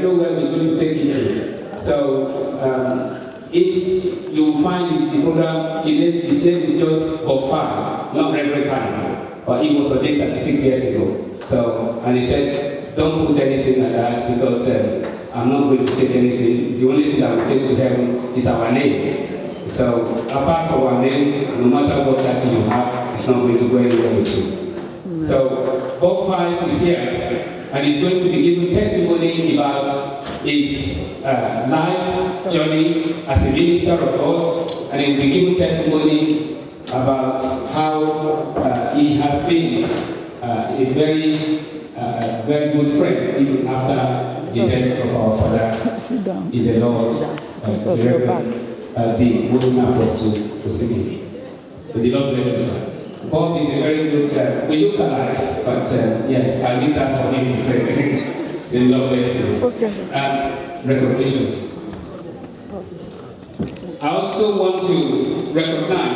nowhere we're going to take it to. So you'll find it, the program, his name is just Bob Farr, not Reverend Karen, but he was ordained 36 years ago. So, and he said, don't put anything like that because I'm not going to take anything. The only thing that will take to heaven is our name. So, apart from our name, no matter what church you have, it's not going to go anywhere with you. So, Bob Farr is here, and he's going to be giving testimony about his life journey as a minister of God, and he'll be giving testimony about how he has been a very good friend even after the death of our father in the Lord, the Reverend the Muslim Apostle Prosimi. So the Lord bless you, sir. Bob is a very good, we look alike, but yes, I need that for him to say. The Lord bless you. Okay. Recognitions. I also want to recognize